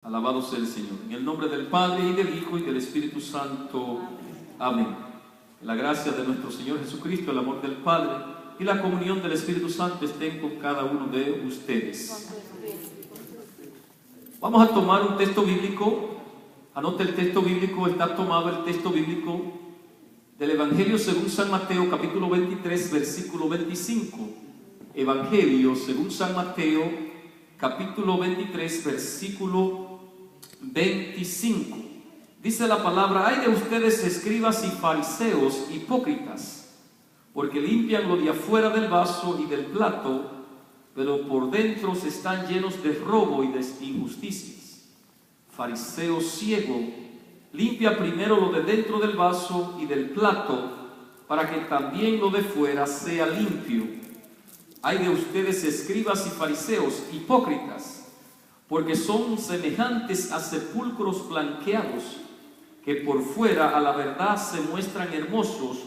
Alabado sea el Señor. En el nombre del Padre, y del Hijo, y del Espíritu Santo. Amén. La gracia de nuestro Señor Jesucristo, el amor del Padre y la comunión del Espíritu Santo estén con cada uno de ustedes. Vamos a tomar un texto bíblico. Anote el texto bíblico. Está tomado el texto bíblico del Evangelio según San Mateo, capítulo 23, versículo 25. Evangelio según San Mateo, capítulo 23, versículo 25. Dice la palabra: hay de ustedes, escribas y fariseos, hipócritas, porque limpian lo de afuera del vaso y del plato, pero por dentro están llenos de robo y de injusticias. Fariseo ciego, limpia primero lo de dentro del vaso y del plato, para que también lo de fuera sea limpio. Hay de ustedes, escribas y fariseos, hipócritas, porque son semejantes a sepulcros blanqueados, que por fuera a la verdad se muestran hermosos,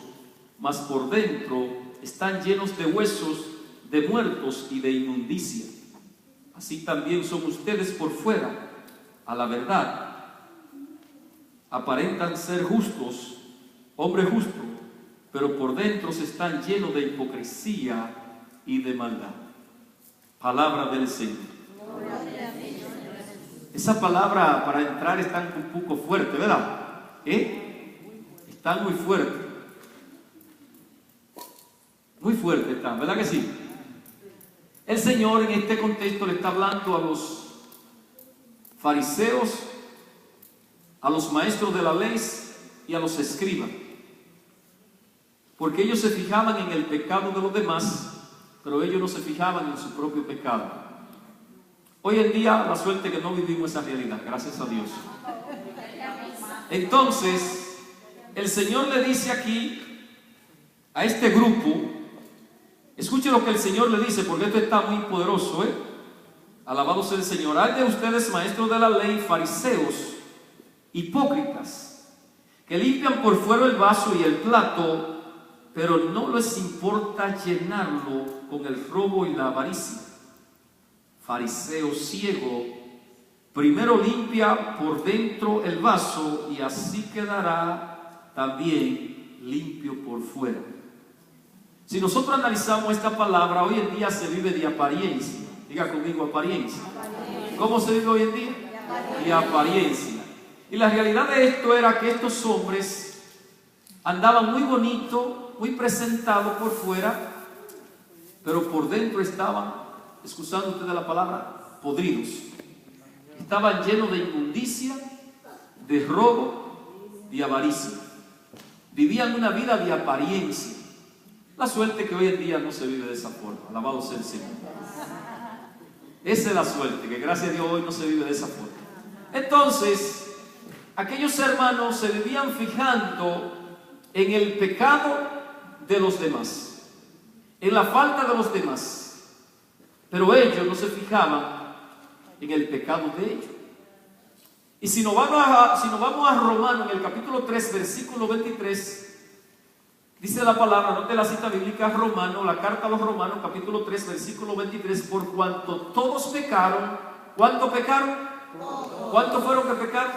mas por dentro están llenos de huesos, de muertos y de inmundicia. Así también son ustedes por fuera, a la verdad, aparentan ser justos, hombre justo, pero por dentro se están llenos de hipocresía y de maldad. Palabra del Señor. Esa palabra para entrar está un poco fuerte, ¿verdad? Está muy fuerte. Muy fuerte está, ¿verdad que sí? El Señor en este contexto le está hablando a los fariseos, a los maestros de la ley y a los escribas, porque ellos se fijaban en el pecado de los demás, pero ellos no se fijaban en su propio pecado. Hoy en día, la suerte que no vivimos esa realidad, gracias a Dios. Entonces, el Señor le dice aquí a este grupo, escuche lo que el Señor le dice, porque esto está muy poderoso, Alabado sea el Señor. Hay de ustedes, maestros de la ley, fariseos, hipócritas, que limpian por fuera el vaso y el plato, pero no les importa llenarlo con el robo y la avaricia. Fariseo ciego, primero limpia por dentro el vaso, y así quedará también limpio por fuera. Si nosotros analizamos esta palabra, hoy en día se vive de apariencia. Diga conmigo, apariencia. ¿Cómo se vive hoy en día? De apariencia. Y la realidad de esto era que estos hombres andaban muy bonito, muy presentados por fuera, pero por dentro estaban, excusando ustedes la palabra, podridos. Estaban llenos de inmundicia, de robo, de avaricia. Vivían una vida de apariencia. La suerte que hoy en día no se vive de esa forma. Alabado sea el Señor. Esa es la suerte, que gracias a Dios hoy no se vive de esa forma. Entonces, aquellos hermanos se vivían fijando en el pecado de los demás, en la falta de los demás, pero ellos no se fijaban en el pecado de ellos. Y si nos vamos a Romanos, en el capítulo 3, versículo 23, dice la palabra, note la cita bíblica, Romanos, la carta a los Romanos, capítulo 3, versículo 23, por cuanto todos pecaron. ¿Cuánto pecaron? ¿Cuántos fueron que pecaron?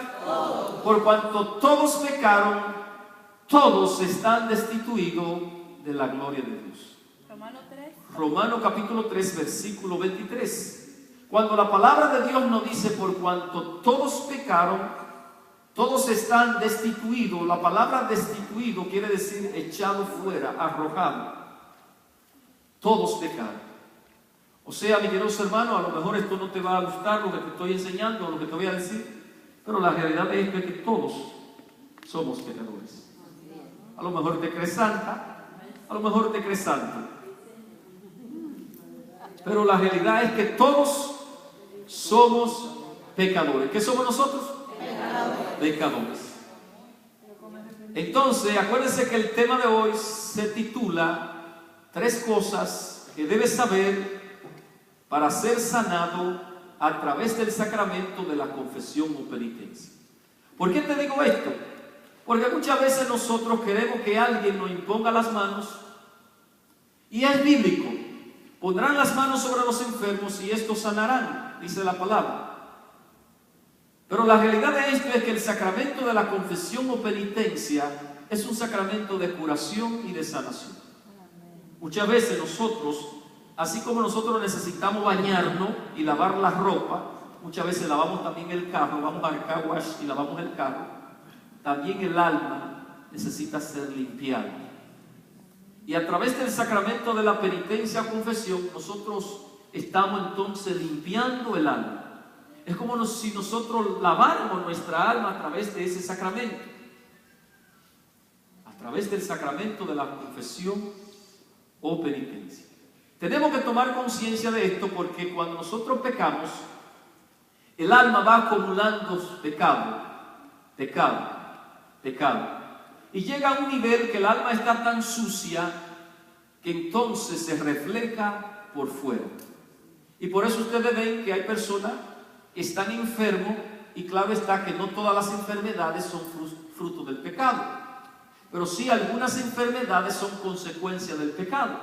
Por cuanto todos pecaron, todos están destituidos de la gloria de Dios. Romanos capítulo 3, versículo 23. Cuando la palabra de Dios nos dice por cuanto todos pecaron, todos están destituidos, la palabra destituido quiere decir echado fuera, arrojado. Todos pecaron. O sea, mi queridos hermanos, a lo mejor esto no te va a gustar lo que te estoy enseñando, lo que te voy a decir, pero la realidad de esto es que todos somos pecadores. A lo mejor te crees santa, a lo mejor te crees santo, pero la realidad es que todos somos pecadores. ¿Qué somos nosotros? Pecadores. Entonces, acuérdense que el tema de hoy se titula 3 cosas que debes saber para ser sanado a través del sacramento de la confesión o penitencia. ¿Por qué te digo esto? Porque muchas veces nosotros queremos que alguien nos imponga las manos, y es bíblico. Pondrán las manos sobre los enfermos y estos sanarán, dice la palabra. Pero la realidad de esto es que el sacramento de la confesión o penitencia es un sacramento de curación y de sanación. Muchas veces nosotros, así como nosotros necesitamos bañarnos y lavar la ropa, muchas veces lavamos también el carro, vamos al car wash y lavamos el carro, también el alma necesita ser limpiada. Y a través del sacramento de la penitencia o confesión, nosotros estamos entonces limpiando el alma. Es como si nosotros laváramos nuestra alma a través de ese sacramento. A través del sacramento de la confesión o penitencia. Tenemos que tomar conciencia de esto porque cuando nosotros pecamos, el alma va acumulando pecado, pecado, pecado. Y llega a un nivel que el alma está tan sucia que entonces se refleja por fuera. Y por eso ustedes ven que hay personas que están enfermos y claro está que no todas las enfermedades son fruto del pecado. Pero sí algunas enfermedades son consecuencia del pecado.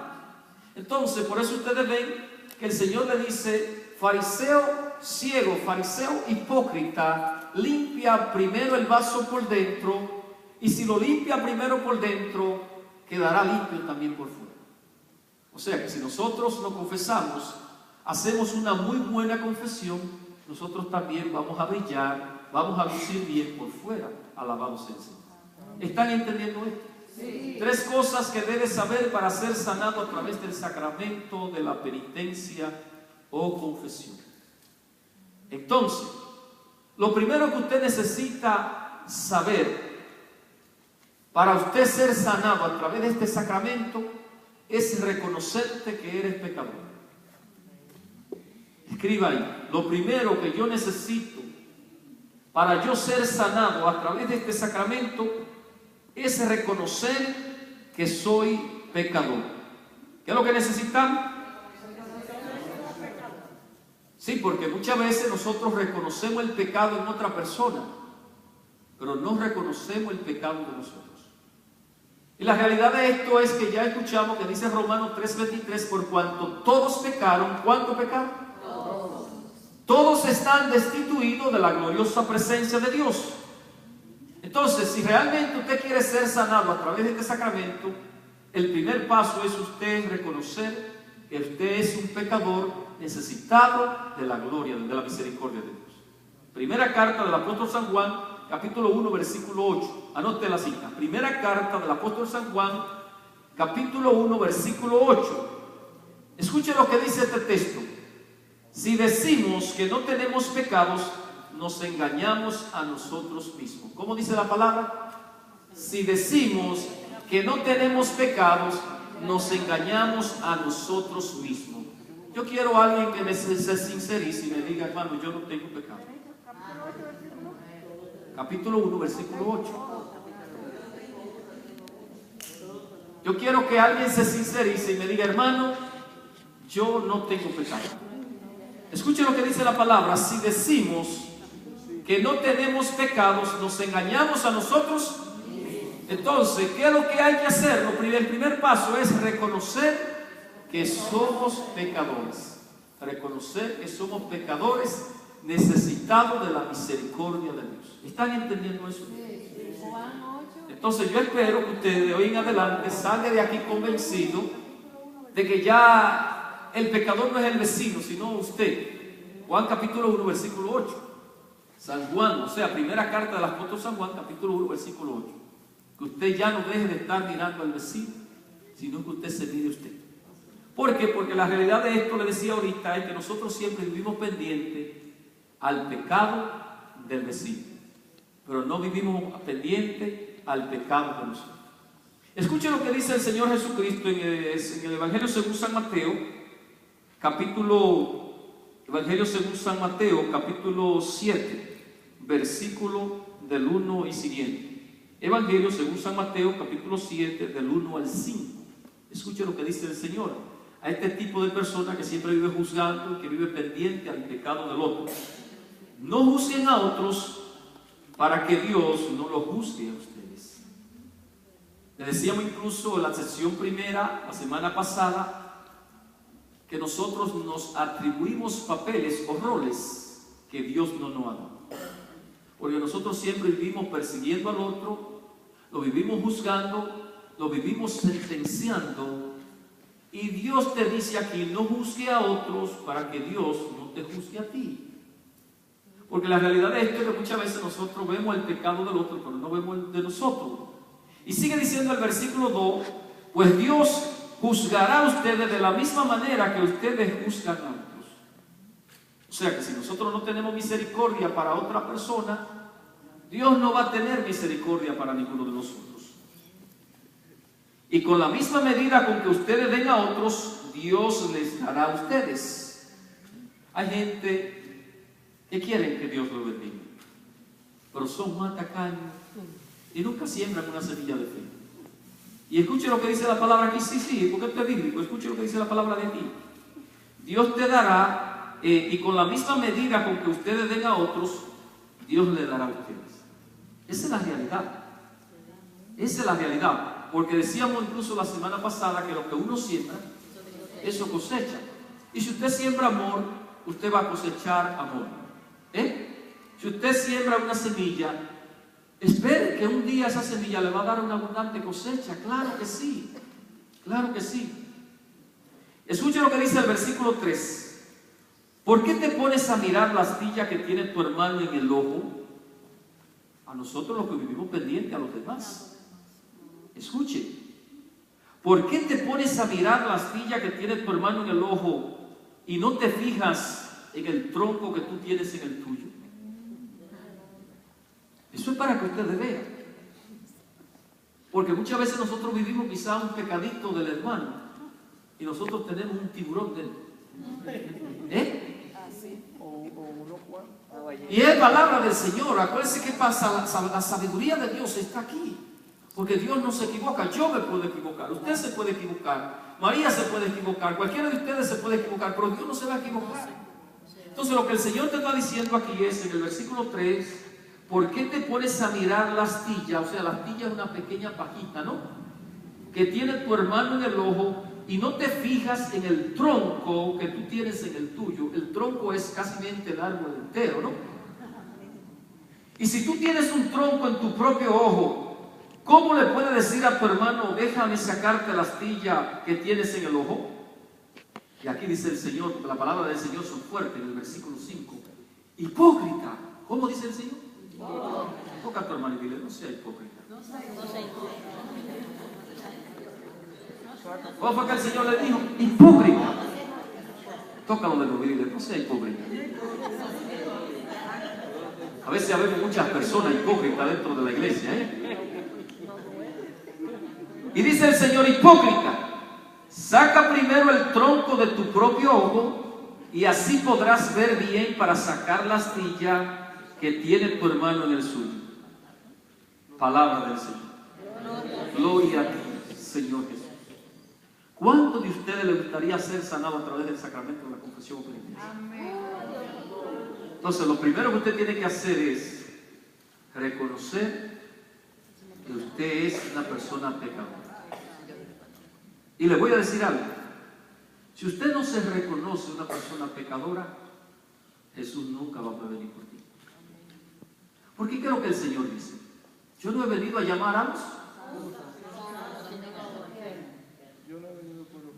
Entonces, por eso ustedes ven que el Señor le dice, fariseo ciego, fariseo hipócrita, limpia primero el vaso por dentro, y si lo limpia primero por dentro, quedará limpio también por fuera. O sea que si nosotros lo confesamos, hacemos una muy buena confesión, nosotros también vamos a brillar, vamos a lucir bien por fuera. Alabado sea el Señor. ¿Están entendiendo esto? Sí. 3 cosas que debes saber para ser sanado a través del sacramento de la penitencia o confesión. Entonces, lo primero que usted necesita saber para usted ser sanado a través de este sacramento es reconocerte que eres pecador. Escriba ahí, lo primero que yo necesito para yo ser sanado a través de este sacramento es reconocer que soy pecador. ¿Qué es lo que necesitamos? Sí, porque muchas veces nosotros reconocemos el pecado en otra persona, pero no reconocemos el pecado de nosotros. Y la realidad de esto es que ya escuchamos que dice Romanos 3:23, por cuanto todos pecaron, ¿cuánto pecaron? Todos están destituidos de la gloriosa presencia de Dios. Entonces, si realmente usted quiere ser sanado a través de este sacramento, el primer paso es usted reconocer que usted es un pecador necesitado de la gloria, de la misericordia de Dios. Primera carta del apóstol San Juan, capítulo 1, versículo 8. Anote la cita. Primera carta del apóstol San Juan, capítulo 1, versículo 8. Escuche lo que dice este texto. Si decimos que no tenemos pecados, nos engañamos a nosotros mismos. ¿Cómo dice la palabra? Si decimos que no tenemos pecados, nos engañamos a nosotros mismos. Yo quiero a alguien que me se sincerice y me diga, hermano, yo no tengo pecado. Capítulo 1, versículo 8. Yo quiero que alguien se sincerice y me diga, hermano, yo no tengo pecado. Escuchen lo que dice la palabra. Si decimos que no tenemos pecados, nos engañamos a nosotros. Entonces, ¿qué es lo que hay que hacer? El primer paso es reconocer que somos pecadores. Reconocer que somos pecadores necesitados de la misericordia de Dios. ¿Están entendiendo eso? Entonces yo espero que ustedes de hoy en adelante salgan de aquí convencidos de que ya el pecador no es el vecino, sino usted. Juan capítulo 1, versículo 8. San Juan, o sea, primera carta del apóstol San Juan, capítulo 1, versículo 8. Que usted ya no deje de estar mirando al vecino, sino que usted se mire usted. ¿Por qué? Porque la realidad de esto, le decía ahorita, es que nosotros siempre vivimos pendientes al pecado del vecino, pero no vivimos pendientes al pecado de nosotros. Escuchen lo que dice el Señor Jesucristo en el Evangelio según San Mateo, Evangelio según San Mateo, capítulo 7, versículo del 1 y siguiente. Evangelio según San Mateo, capítulo 7, del 1 al 5. Escuchen lo que dice el Señor a este tipo de persona que siempre vive juzgando, que vive pendiente al pecado del otro. No juzguen a otros para que Dios no los juzgue a ustedes. Le decíamos incluso en la sesión primera, la semana pasada, que nosotros nos atribuimos papeles o roles que Dios no nos ha dado. Porque nosotros siempre vivimos persiguiendo al otro, lo vivimos juzgando, lo vivimos sentenciando. Y Dios te dice aquí, no juzgue a otros para que Dios no te juzgue a ti. Porque la realidad es que muchas veces nosotros vemos el pecado del otro, pero no vemos el de nosotros. Y sigue diciendo el versículo 2, pues Dios juzgará a ustedes de la misma manera que ustedes juzgan a otros. O sea que si nosotros no tenemos misericordia para otra persona, Dios no va a tener misericordia para ninguno de nosotros. Y con la misma medida con que ustedes den a otros, Dios les dará a ustedes. Hay gente que quieren que Dios lo bendiga, pero son más tacaños y nunca siembran una semilla de fe. Y escuche lo que dice la palabra aquí, sí, porque esto es bíblico. Escuche lo que dice la palabra de aquí. Dios te dará, y con la misma medida con que ustedes den a otros, Dios le dará a ustedes. Esa es la realidad. Esa es la realidad. Porque decíamos incluso la semana pasada que lo que uno siembra, eso cosecha. Y si usted siembra amor, usted va a cosechar amor. Si usted siembra una semilla, espere que un día esa semilla le va a dar una abundante cosecha. Claro que sí. Claro que sí. Escuche lo que dice el versículo 3. ¿Por qué te pones a mirar la astilla que tiene tu hermano en el ojo? A nosotros los que vivimos pendientes a los demás. Escuche, ¿por qué te pones a mirar la astilla que tiene tu hermano en el ojo y no te fijas en el tronco que tú tienes en el tuyo? Eso es para que ustedes vean. Porque muchas veces nosotros vivimos quizá un pecadito del hermano y nosotros tenemos un tiburón de él. Y es palabra del Señor. Acuérdense qué pasa, la sabiduría de Dios está aquí. Porque Dios no se equivoca. Yo me puedo equivocar, usted se puede equivocar, María se puede equivocar, cualquiera de ustedes se puede equivocar, pero Dios no se va a equivocar. Entonces lo que el Señor te está diciendo aquí es en el versículo 3, ¿por qué te pones a mirar la astilla? O sea, la astilla es una pequeña pajita, ¿no? Que tiene tu hermano en el ojo y no te fijas en el tronco que tú tienes en el tuyo. El tronco es casi el árbol entero, ¿no? Y si tú tienes un tronco en tu propio ojo, ¿cómo le puedes decir a tu hermano, déjame sacarte la astilla que tienes en el ojo? Y aquí dice el Señor, la palabra del Señor son fuertes en el versículo 5. Hipócrita. ¿Cómo dice el Señor? Toca a tu hermano y dile, no sea hipócrita. ¿Cómo fue que el Señor le dijo? Hipócrita. Tócalo de nuevo y dile, no sea hipócrita. A veces vemos muchas personas hipócritas dentro de la iglesia, Y dice el Señor, hipócrita, saca primero el tronco de tu propio ojo y así podrás ver bien para sacar la astilla que tiene tu hermano en el suyo. Palabra del Señor. Gloria a ti, Señor Jesús. ¿Cuántos de ustedes les gustaría ser sanado a través del sacramento de la confesión o penitencia? Entonces, lo primero que usted tiene que hacer es reconocer que usted es una persona pecadora. Y le voy a decir algo. Si usted no se reconoce una persona pecadora, Jesús nunca va a venir por ti. Porque ¿qué es lo que el Señor dice? Yo no he venido a llamar a los.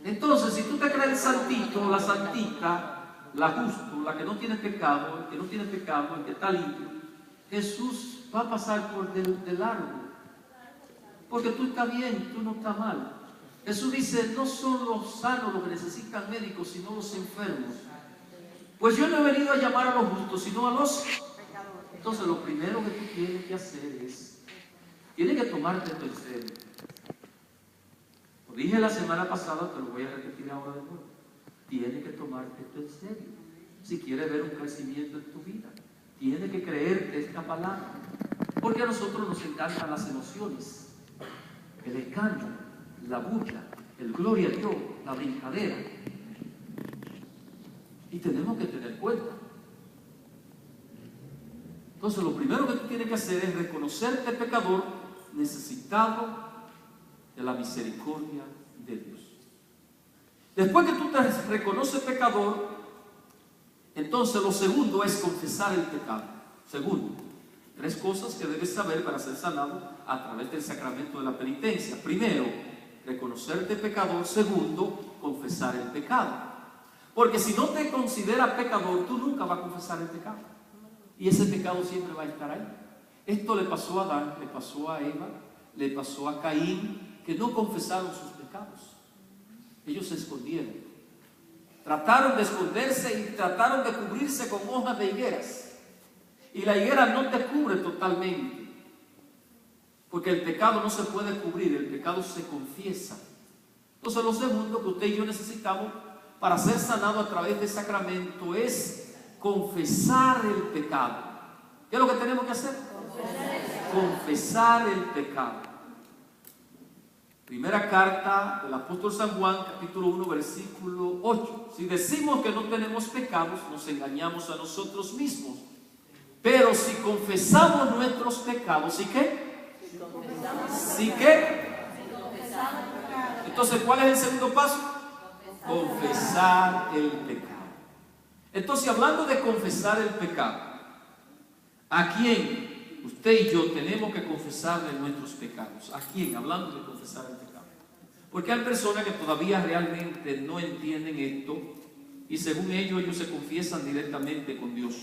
Entonces, si tú te crees el santito, la santita, la justo, la que no tiene pecado, el que no tiene pecado, el que está limpio, Jesús va a pasar por de largo. Porque tú estás bien, tú no estás mal. Jesús dice, no son los sanos los que necesitan médicos, sino los enfermos. Pues yo no he venido a llamar a los justos, sino a los. Entonces lo primero que tú tienes que hacer es, tienes que tomarte esto en serio. Lo dije la semana pasada, te lo voy a repetir ahora de nuevo. Tienes que tomarte esto en serio. Si quieres ver un crecimiento en tu vida, tienes que creerte esta palabra. Porque a nosotros nos encantan las emociones, el escándalo, la bulla, el gloria a Dios, la brincadera. Y tenemos que tener cuenta. Entonces lo primero que tú tienes que hacer es reconocerte pecador, necesitado de la misericordia de Dios. Después que tú te reconoces pecador, entonces lo segundo es confesar el pecado. Segundo, 3 cosas que debes saber para ser sanado a través del sacramento de la penitencia. Primero, reconocerte pecador. Segundo, confesar el pecado. Porque si no te consideras pecador, tú nunca vas a confesar el pecado. Y ese pecado siempre va a estar ahí. Esto le pasó a Adán, le pasó a Eva, le pasó a Caín, que no confesaron sus pecados. Ellos se escondieron. Trataron de esconderse y trataron de cubrirse con hojas de higueras. Y la higuera no te cubre totalmente. Porque el pecado no se puede cubrir, el pecado se confiesa. Entonces lo segundo que usted y yo necesitamos para ser sanado a través del sacramento es confesar el pecado. ¿Qué es lo que tenemos que hacer? Confesar el pecado. Primera carta del apóstol San Juan, capítulo 1, versículo 8. Si decimos que no tenemos pecados, nos engañamos a nosotros mismos. Pero si confesamos nuestros pecados, ¿sí qué? ¿Sí qué? Entonces, ¿cuál es el segundo paso? Confesar el pecado. Entonces, hablando de confesar el pecado, ¿a quién usted y yo tenemos que confesarle nuestros pecados? ¿A quién? Hablando de confesar el pecado. Porque hay personas que todavía realmente no entienden esto y según ellos se confiesan directamente con Dios.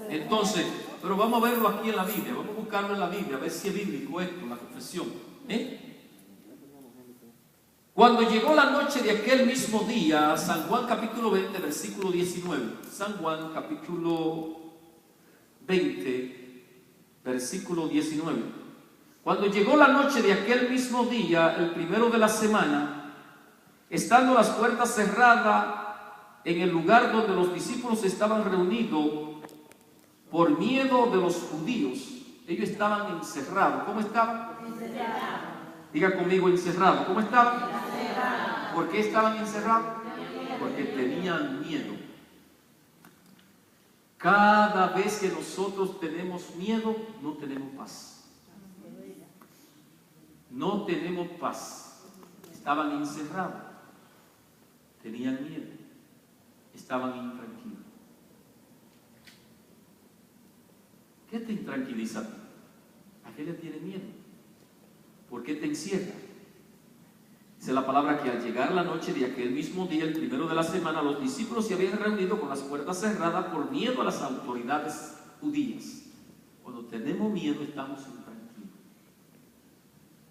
Entonces, pero vamos a verlo aquí en la Biblia, vamos a buscarlo en la Biblia, a ver si es bíblico esto, la confesión. Cuando llegó la noche de aquel mismo día, San Juan capítulo 20, versículo 19. San Juan capítulo 20, versículo 19. Cuando llegó la noche de aquel mismo día, el primero de la semana, estando las puertas cerradas en el lugar donde los discípulos estaban reunidos, por miedo de los judíos, ellos estaban encerrados. ¿Cómo estaban? Encerrados. Diga conmigo, encerrados. ¿Cómo estaban? Encerrados. ¿Por qué estaban encerrados? Porque tenían miedo. Cada vez que nosotros tenemos miedo, no tenemos paz. No tenemos paz. Estaban encerrados. Tenían miedo. Estaban intranquilos. ¿Qué te intranquiliza a ti? ¿A qué le tienes miedo? ¿Por qué te encierra? Dice la palabra que al llegar la noche de aquel mismo día, el primero de la semana, los discípulos se habían reunido con las puertas cerradas por miedo a las autoridades judías. Cuando tenemos miedo, estamos intranquilos.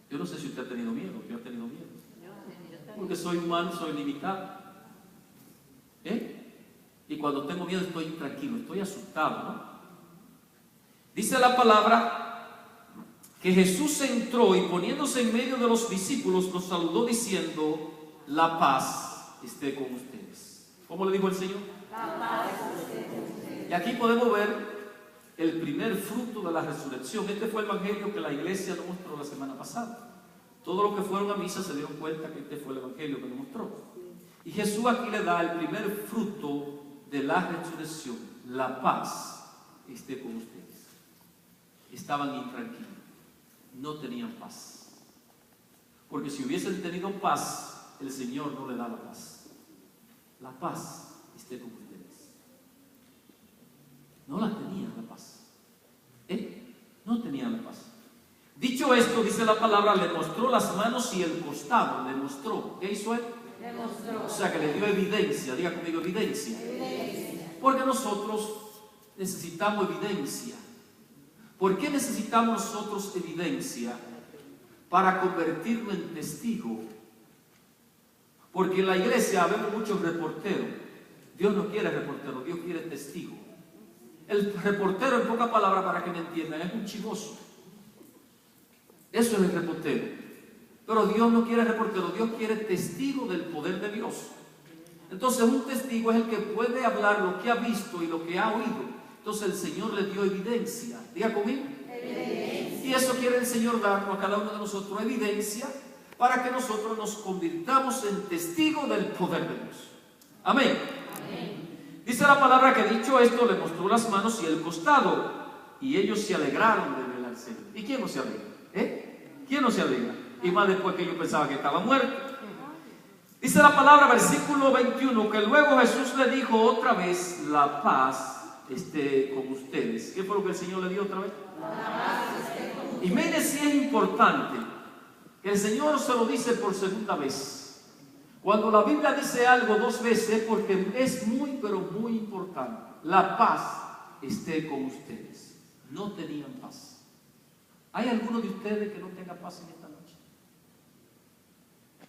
Yo no sé si usted ha tenido miedo. Yo he tenido miedo. Porque soy humano, soy limitado. Y cuando tengo miedo estoy intranquilo, estoy asustado, ¿no? Dice la palabra que Jesús entró y poniéndose en medio de los discípulos los saludó diciendo: la paz esté con ustedes. ¿Cómo le dijo el Señor? La paz esté con ustedes. Y aquí podemos ver el primer fruto de la resurrección. Este fue el evangelio que la iglesia nos mostró la semana pasada. Todos los que fueron a misa se dieron cuenta que este fue el evangelio que nos mostró. Y Jesús aquí le da el primer fruto de la resurrección: la paz esté con ustedes. Estaban intranquilos, no tenían paz. Porque si hubiesen tenido paz, el Señor no le daba paz. La paz esté con ustedes. No la tenían la paz. No tenían la paz. Dicho esto, dice la palabra, le mostró las manos y el costado. Le mostró. ¿Qué hizo él? Le mostró. O sea que le dio evidencia. Diga conmigo, evidencia. Evidencia. Porque nosotros necesitamos evidencia. ¿Por qué necesitamos nosotros evidencia? Para convertirnos en testigo. Porque en la iglesia vemos muchos reporteros. Dios no quiere reportero, Dios quiere testigo. El reportero, en pocas palabras, para que me entiendan, es un chivoso. Eso es el reportero. Pero Dios no quiere reportero, Dios quiere testigo del poder de Dios. Entonces un testigo es el que puede hablar lo que ha visto y lo que ha oído. Entonces el Señor le dio evidencia. Diga conmigo. Evidencia. Y eso quiere el Señor darnos a cada uno de nosotros evidencia para que nosotros nos convirtamos en testigos del poder de Dios. Amén. Amén. Dice la palabra que dicho esto le mostró las manos y el costado, y ellos se alegraron de ver al Señor. ¿Y quién no se alegra? ¿Quién no se alegra? Y más después que ellos pensaban que estaba muerto. Dice la palabra, versículo 21, que luego Jesús le dijo otra vez: la paz esté con ustedes. ¿Qué fue lo que el Señor le dio otra vez? Y mire si es importante que el Señor se lo dice por segunda vez. Cuando la Biblia dice algo dos veces, porque es muy, pero muy importante. La paz esté con ustedes. No tenían paz. ¿Hay alguno de ustedes que no tenga paz en esta noche?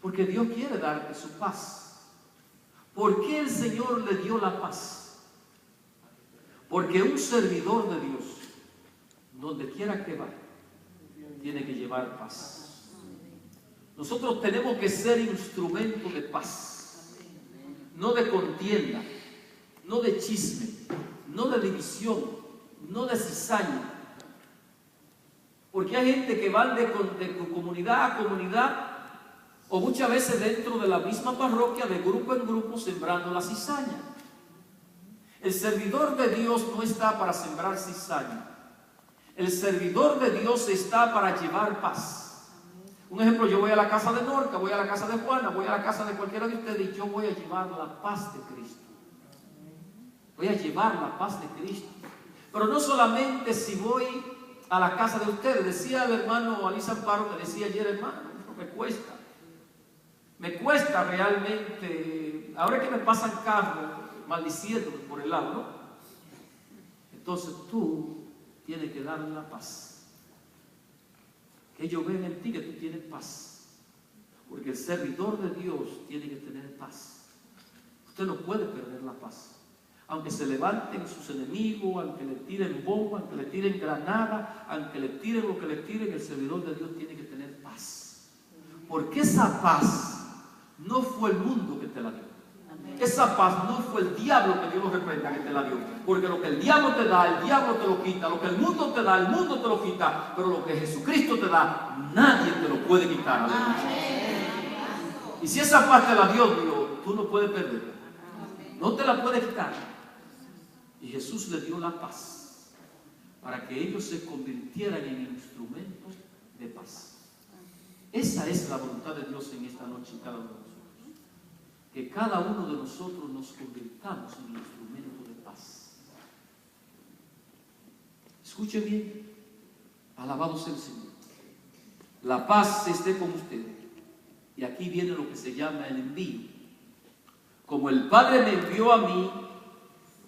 Porque Dios quiere darte su paz. ¿Por qué el Señor le dio la paz? Porque un servidor de Dios, donde quiera que vaya, tiene que llevar paz. Nosotros tenemos que ser instrumento de paz, no de contienda, no de chisme, no de división, no de cizaña. Porque hay gente que va de comunidad a comunidad, o muchas veces dentro de la misma parroquia, de grupo en grupo, sembrando la cizaña. El servidor de Dios no está para sembrar cizaña. El servidor de Dios está para llevar paz. Un ejemplo, yo voy a la casa de Norca, voy a la casa de Juana, voy a la casa de cualquiera de ustedes y yo voy a llevar la paz de Cristo. Voy a llevar la paz de Cristo. Pero no solamente si voy a la casa de ustedes. Decía el hermano Ali Zamparo, me decía ayer, hermano, me cuesta realmente, ahora que me pasan carros maldiciéndome por el lado, ¿no? Entonces tú tienes que darle la paz. Que ellos vean en ti que tú tienes paz. Porque el servidor de Dios tiene que tener paz. Usted no puede perder la paz. Aunque se levanten sus enemigos, aunque le tiren bomba, aunque le tiren granada, aunque le tiren lo que le tiren, el servidor de Dios tiene que tener paz. Porque esa paz no fue el mundo que te la dio. Esa paz no fue el diablo, que Dios lo reprenda, que te la dio. Porque lo que el diablo te da, el diablo te lo quita. Lo que el mundo te da, el mundo te lo quita. Pero lo que Jesucristo te da, nadie te lo puede quitar. Y si esa paz te la dio Dios, tú no puedes perderla. No te la puedes quitar. Y Jesús le dio la paz para que ellos se convirtieran en instrumentos de paz. Esa es la voluntad de Dios en esta noche en cada uno de nosotros. Que cada uno de nosotros nos convirtamos en instrumentos de paz. Escuchen bien. Alabado sea el Señor. La paz esté con ustedes. Y aquí viene lo que se llama el envío. Como el Padre me envió a mí,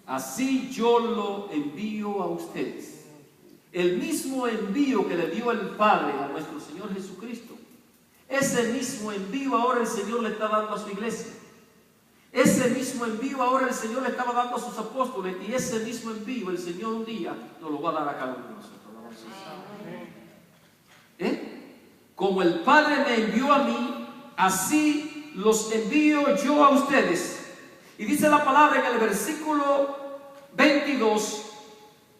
así yo lo envío a ustedes. El mismo envío que le dio el Padre a nuestro Señor Jesucristo, ese mismo envío ahora el Señor le está dando a su iglesia. Ese mismo envío ahora el Señor le estaba dando a sus apóstoles, y ese mismo envío el Señor un día nos lo va a dar a cada uno de nosotros. Como el Padre me envió a mí, así los envío yo a ustedes. Y dice la palabra en el versículo 22,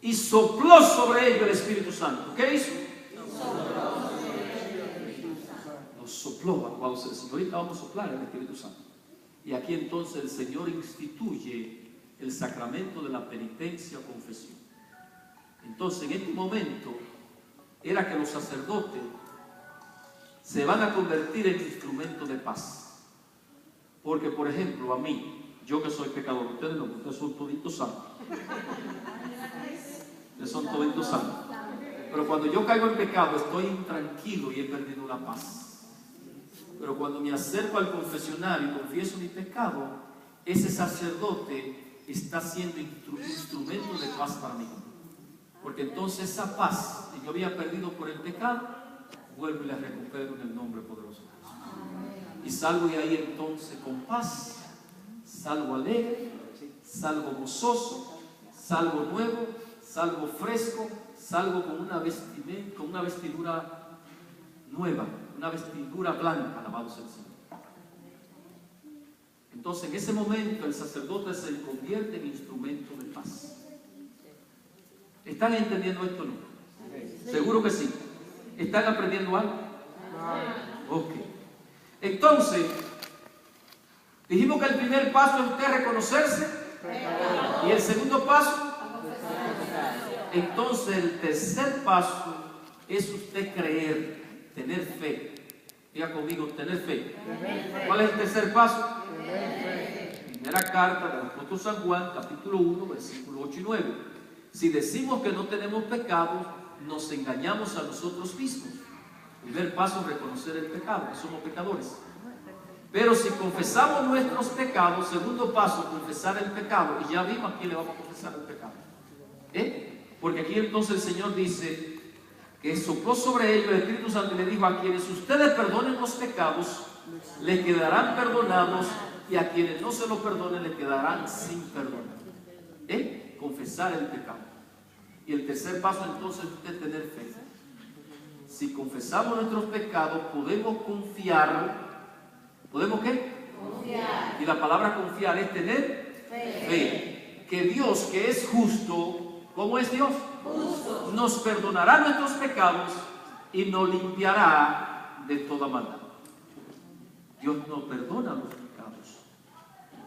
y sopló sobre ellos el Espíritu Santo. ¿Qué hizo? Nos sopló. Ahorita vamos a soplar el Espíritu Santo. Y aquí entonces el Señor instituye el sacramento de la penitencia o confesión. Entonces en este momento era que los sacerdotes se van a convertir en instrumentos de paz. Porque, por ejemplo, a mí, yo que soy pecador, ustedes no, ustedes son toditos santos. Ustedes son toditos santos. Pero cuando yo caigo en pecado, estoy intranquilo y he perdido la paz. Pero cuando me acerco al confesionario y confieso mi pecado, ese sacerdote está siendo instrumento de paz para mí. Porque entonces esa paz que yo había perdido por el pecado, vuelvo y la recupero en el nombre poderoso de Jesús. Y salgo de ahí entonces con paz, salgo alegre, salgo gozoso, salgo nuevo, salgo fresco, salgo con una vestimenta, con una vestidura nueva, una vestidura blanca, alabado sea el Señor. Entonces en ese momento el sacerdote se convierte en instrumento de paz. ¿Están entendiendo esto o no? Seguro que sí. ¿Están aprendiendo algo? Ok. Entonces, dijimos que el primer paso es usted reconocerse. Y el segundo paso, entonces el tercer paso es usted creer, tener fe. Diga conmigo, tener fe. ¿Cuál es el tercer paso? Primera carta del apóstol San Juan, capítulo 1, versículos 8 y 9. Si decimos que no tenemos pecados, nos engañamos a nosotros mismos. Primer paso es reconocer el pecado, que somos pecadores. Pero si confesamos nuestros pecados, segundo paso, confesar el pecado. Y ya vimos a quién le vamos a confesar el pecado. Porque aquí entonces el Señor dice que sopló sobre ellos el Espíritu Santo y le dijo: a quienes ustedes perdonen los pecados, les quedarán perdonados, y a quienes no se los perdonen, les quedarán sin perdonar. Confesar el pecado. Y el tercer paso entonces es tener fe. Si confesamos nuestros pecados, podemos confiar. ¿Podemos qué? Confiar. Y la palabra confiar es tener fe. Que Dios, que es justo, ¿cómo es Dios? Justo. Nos perdonará nuestros pecados y nos limpiará de toda maldad. Dios nos perdona los pecados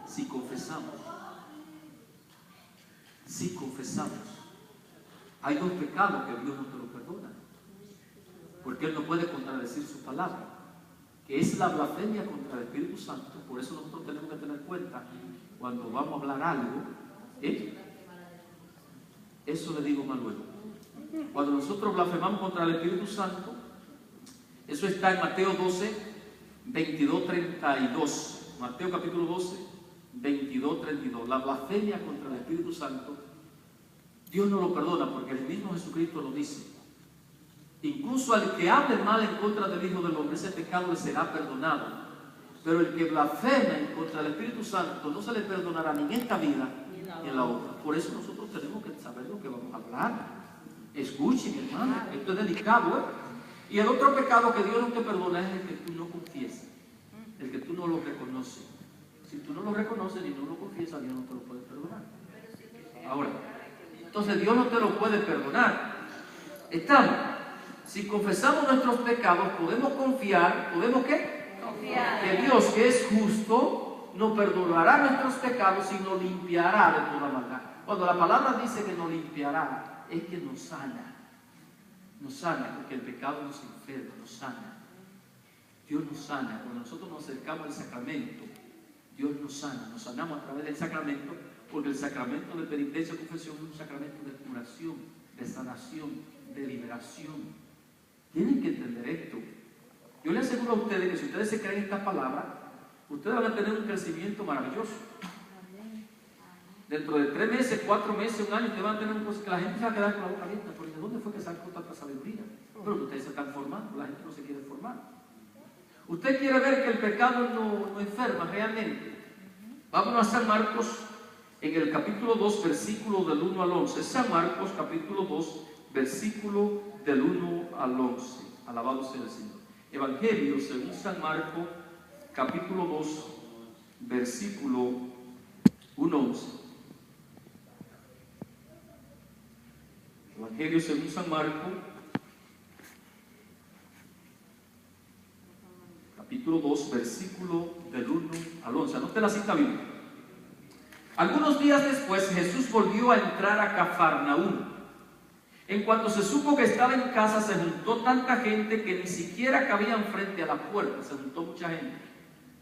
si confesamos. Si confesamos. Hay dos pecados que Dios no te los perdona, porque Él no puede contradecir su palabra, que es la blasfemia contra el Espíritu Santo. Por eso nosotros tenemos que tener cuenta cuando vamos a hablar algo. Eso le digo más luego. Cuando nosotros blasfemamos contra el Espíritu Santo, eso está en Mateo 12, 22, 32. Mateo capítulo 12, 22, 32. La blasfemia contra el Espíritu Santo, Dios no lo perdona, porque el mismo Jesucristo lo dice. Incluso al que hable mal en contra del Hijo del Hombre, ese pecado le será perdonado. Pero el que blasfeme en contra del Espíritu Santo no se le perdonará ni en esta vida ni en la otra. Por eso nosotros tenemos que saber lo que vamos a hablar. Escuchen, hermano, esto es delicado, Y el otro pecado que Dios no te perdona es el que tú no confiesas, el que tú no lo reconoces. Si tú no lo reconoces y no lo confiesas, Dios no te lo puede perdonar. Ahora, entonces Dios no te lo puede perdonar. Estamos. Si confesamos nuestros pecados, podemos confiar. ¿Podemos qué? Confiar. Que Dios, que es justo, nos perdonará nuestros pecados y nos limpiará de toda maldad. Cuando la palabra dice que nos limpiará, es que nos sana. Nos sana, porque el pecado nos enferma, nos sana. Dios nos sana. Cuando nosotros nos acercamos al sacramento, Dios nos sana. Nos sanamos a través del sacramento, porque el sacramento de penitencia y confesión es un sacramento de curación, de sanación, de liberación. Tienen que entender esto. Yo les aseguro a ustedes que si ustedes se creen esta palabra, ustedes van a tener un crecimiento maravilloso. Dentro de 3 meses, 4 meses, 1 año, ustedes van a tener un proceso que la gente se va a quedar con la boca abierta, porque ¿de dónde fue que sacó tanta sabiduría? Pero ustedes se están formando, la gente no se quiere formar. Usted quiere ver que el pecado no enferma realmente. Vámonos a San Marcos, en el capítulo 2, versículo del 1 al 11. San Marcos, capítulo 2, versículo del 1 al 11. Alabado sea el Señor. Evangelio según San Marcos, capítulo 2, versículo 1, 11. Evangelio según San Marcos, capítulo 2, versículo del 1 al 11. Anote la cita bíblica. Algunos días después, Jesús volvió a entrar a Cafarnaúm. En cuanto se supo que estaba en casa, se juntó tanta gente que ni siquiera cabían frente a la puerta. Se juntó mucha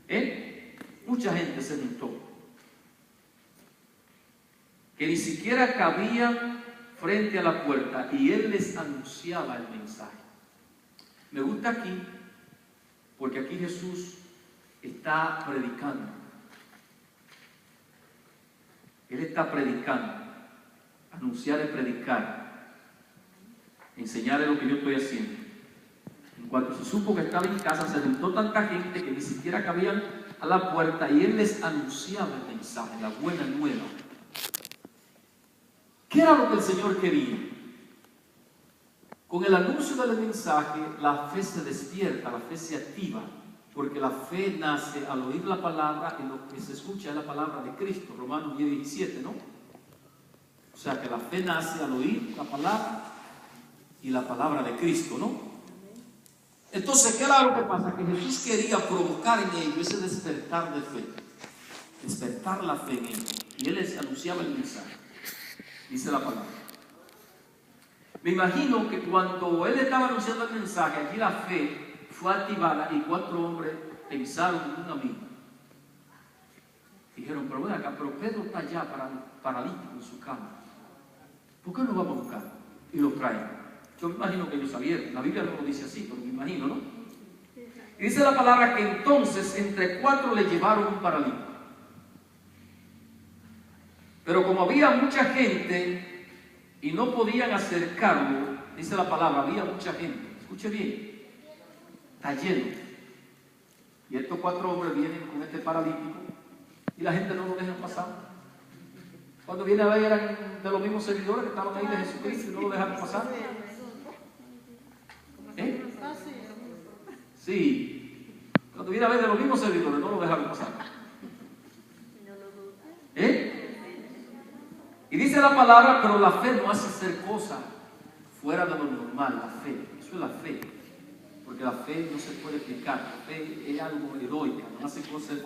gente. Mucha gente se juntó. Que ni siquiera cabían frente a la puerta. Y Él les anunciaba el mensaje. Me gusta aquí, porque aquí Jesús está predicando. Él está predicando. Anunciar es predicar. Enseñar es lo que yo estoy haciendo. En cuanto se supo que estaba en casa, se juntó tanta gente que ni siquiera cabían a la puerta y Él les anunciaba el mensaje, la buena nueva. ¿Qué era lo que el Señor quería? Con el anuncio del mensaje, la fe se despierta, la fe se activa, porque la fe nace al oír la palabra y lo que se escucha es la palabra de Cristo, Romanos 10, 17, ¿no? O sea que la fe nace al oír la palabra y la palabra de Cristo, ¿no? Entonces, ¿qué era lo que pasa? Que Jesús quería provocar en ellos ese despertar de fe, despertar la fe en ellos, y Él les anunciaba el mensaje. Dice la palabra. Me imagino que cuando Él estaba anunciando el mensaje, allí la fe fue activada y 4 hombres pensaron en un amigo. Dijeron, dijeron, pero ven acá, pero Pedro está allá paralítico en su cama. ¿Por qué no vamos a buscar? Y lo traen. Yo me imagino que ellos sabían. La Biblia no lo dice así, pero me imagino, ¿no? Y dice la palabra que entonces entre 4 le llevaron un paralítico. Pero como había mucha gente y no podían acercarlo, dice la palabra, había mucha gente. Escuche bien, está lleno. Y estos 4 hombres vienen con este paralítico y la gente no lo deja pasar. Cuando viene a ver, eran de los mismos seguidores que estaban ahí de Jesucristo y no lo dejaron pasar. ¿Eh? Sí. Cuando viene a ver, de los mismos seguidores no lo dejaron pasar. ¿Eh? Y dice la palabra, pero la fe no hace hacer cosas fuera de lo normal, la fe. Eso es la fe. Porque la fe no se puede explicar. La fe es algo heroico, no hace cosas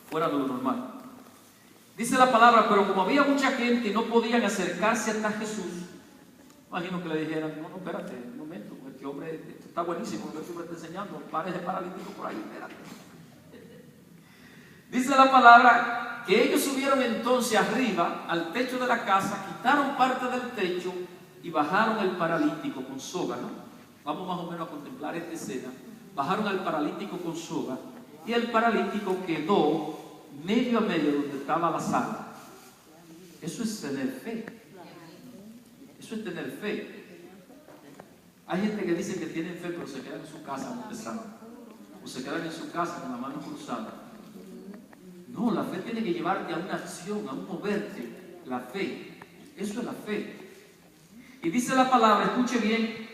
fuera de lo normal. Dice la palabra, pero como había mucha gente y no podían acercarse hasta Jesús, imagino que le dijeran, no, espérate, un momento, este hombre está buenísimo, este hombre está enseñando, pares de paralítico por ahí, espérate. Dice la palabra que ellos subieron entonces arriba al techo de la casa, quitaron parte del techo y bajaron el paralítico con soga, ¿no? Vamos más o menos a contemplar esta escena. Bajaron al paralítico con soga y el paralítico quedó medio a medio donde estaba la sala. Eso es tener fe. Eso es tener fe. Hay gente que dice que tienen fe pero se quedan en su casa no rezando, o se quedan en su casa con la mano cruzada. No, la fe tiene que llevarte a una acción, a un moverte. La fe, eso es la fe. Y dice la palabra, escuche bien,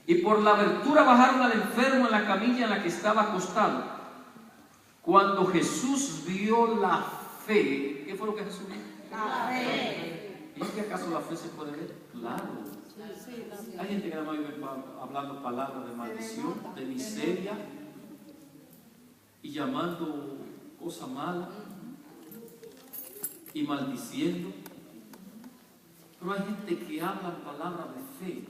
y por la abertura bajaron al enfermo en la camilla en la que estaba acostado. Cuando Jesús vio la fe, ¿qué fue lo que Jesús vio? La fe. ¿Y es que acaso la fe se puede ver? Claro. Hay gente que nada más vive hablando palabras de maldición, de miseria, y llamando cosas malas, y maldiciendo. Pero hay gente que habla palabras de fe.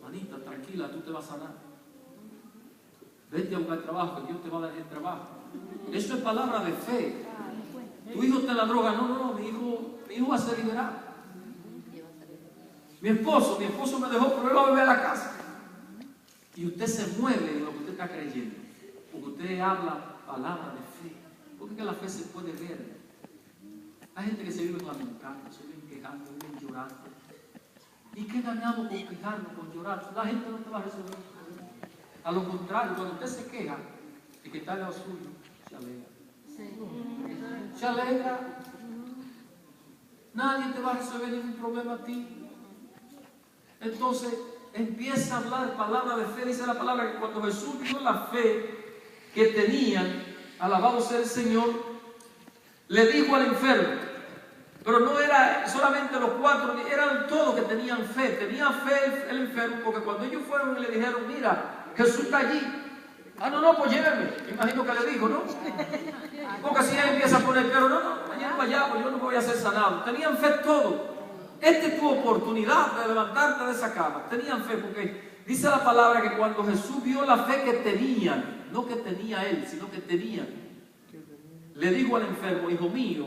Manita, tranquila, tú te vas a sanar. Vete a buscar trabajo, que Dios te va a dar el trabajo. Eso es palabra de fe. Tu hijo está en la droga. No, mi hijo va a ser liberado. Mi esposo me dejó, pero él va a volver a la casa. Y usted se mueve en lo que usted está creyendo, porque usted habla palabra de fe. Porque es que la fe se puede ver. Hay gente que se vive lamentando, se vive quejando, vive llorando. ¿Y qué ganamos con quejarnos, con llorar? La gente no te va a resolver el problema. A lo contrario, cuando usted se queja de que está en lo suyo, se alegra. Sí. Se alegra. Nadie te va a resolver ningún problema a ti. Entonces empieza a hablar palabra de fe. Dice la palabra que cuando Jesús vio la fe que tenían, alabado sea el Señor, le dijo al enfermo, pero no era solamente los 4, eran todos que tenían fe. Tenía fe el enfermo, porque cuando ellos fueron y le dijeron, mira, Jesús está allí. No, pues llévenme. Imagino que le dijo, ¿no? Porque así él empieza a poner, pero no, mañana allá, pues yo no voy a ser sanado. Tenían fe todo. Esta es tu oportunidad de levantarte de esa cama. Tenían fe, porque dice la palabra que cuando Jesús vio la fe que tenían, no que tenía él, sino que tenían, le dijo al enfermo, hijo mío,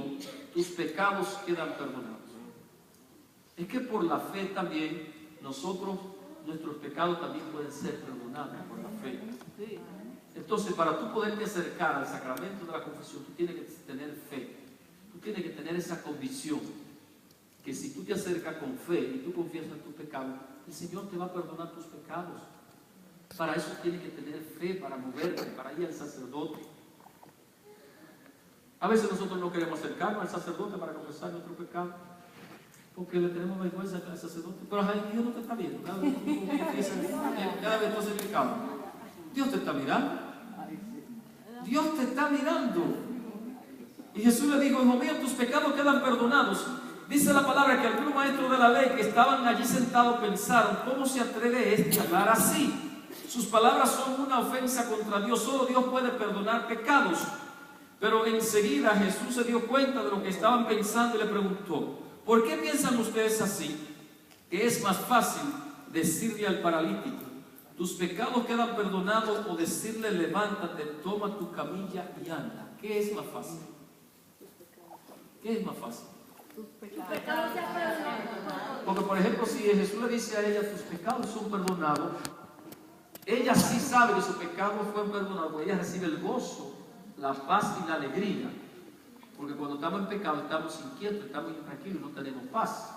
tus pecados quedan perdonados. Es que por la fe también nuestros pecados también pueden ser perdonados por la fe. Entonces, para tú poderte acercar al sacramento de la confesión, tú tienes que tener fe. Tú tienes que tener esa convicción que si tú te acercas con fe y tú confiesas tus pecados, el Señor te va a perdonar tus pecados. Para eso tienes que tener fe, para moverte, para ir al sacerdote. A veces nosotros no queremos acercarnos al sacerdote para confesar nuestro pecado, porque le tenemos vergüenza al sacerdote. Pero Dios no te está viendo. Cada vez que tú haces pecado, Dios te está mirando. Dios te está mirando. Y Jesús le dijo, hijo mío, tus pecados quedan perdonados. Dice la palabra que algunos maestros de la ley que estaban allí sentados pensaron, ¿cómo se atreve este a hablar así? Sus palabras son una ofensa contra Dios. Solo Dios puede perdonar pecados. Pero enseguida Jesús se dio cuenta de lo que estaban pensando y le preguntó, ¿por qué piensan ustedes así? Que es más fácil decirle al paralítico, tus pecados quedan perdonados, o decirle, levántate, toma tu camilla y anda. ¿Qué es más fácil? ¿Qué es más fácil? Tus pecados se perdonan. Porque, por ejemplo, si Jesús le dice a ella, tus pecados son perdonados, ella sí sabe que sus pecados fueron perdonados, porque ella recibe el gozo, la paz y la alegría. Porque cuando estamos en pecado estamos inquietos, estamos intranquilos, no tenemos paz.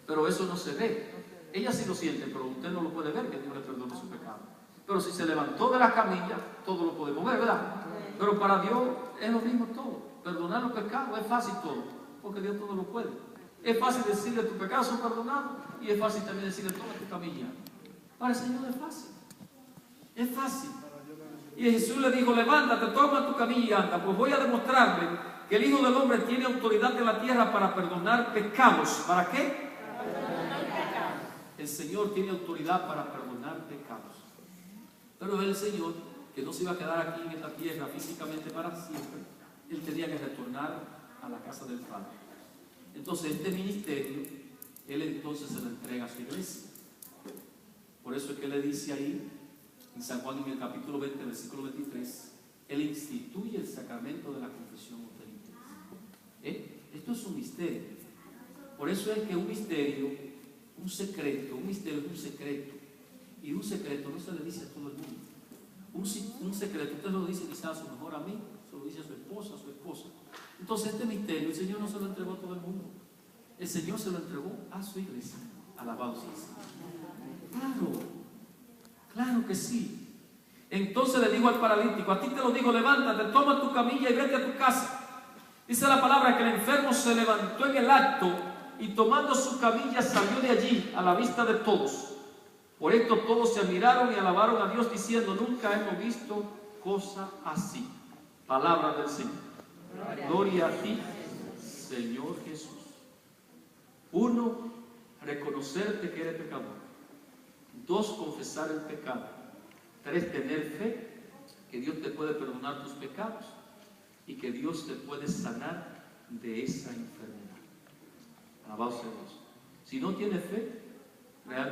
Pero eso no se ve. Ella sí lo siente, pero usted no lo puede ver, que Dios le perdona su pecado. Pero si se levantó de la camilla, todo lo podemos ver, ¿verdad? Pero para Dios es lo mismo todo. Perdonar los pecados es fácil todo, porque Dios todo lo puede. Es fácil decirle tus pecados son perdonados y es fácil también decirle toma tu camilla. Para el Señor es fácil. Es fácil. Y Jesús le dijo, levántate, toma tu camilla y anda. Pues voy a demostrarle que el Hijo del Hombre tiene autoridad en la tierra para perdonar pecados. ¿Para qué? Para perdonar pecados. El Señor tiene autoridad para perdonar pecados. Pero el Señor, que no se iba a quedar aquí en esta tierra físicamente para siempre, Él tenía que retornar a la casa del Padre. Entonces este ministerio, Él entonces se lo entrega a su iglesia. Por eso es que Él le dice ahí, en San Juan en el capítulo 20, versículo 23, Él instituye el sacramento de la confesión o penitencia. Esto es un misterio. Por eso es que un misterio, un misterio es un secreto. Y un secreto no se le dice a todo el mundo. Un secreto, usted lo dice quizás a su mejor amigo, se lo dice a su esposa, Entonces este misterio el Señor no se lo entregó a todo el mundo. El Señor se lo entregó a su iglesia. Alabado sea el Señor. Claro que sí. Entonces le digo al paralítico, a ti te lo digo, levántate, toma tu camilla y vete a tu casa. Dice la palabra que el enfermo se levantó en el acto y tomando su camilla salió de allí a la vista de todos. Por esto todos se admiraron y alabaron a Dios diciendo, nunca hemos visto cosa así. Palabra del Señor. Gloria a ti, Señor Jesús. 1, reconocerte que eres pecador. 2, confesar el pecado. 3, tener fe que Dios te puede perdonar tus pecados y que Dios te puede sanar de esa enfermedad. Alabado sea Dios. Si no tienes fe, realmente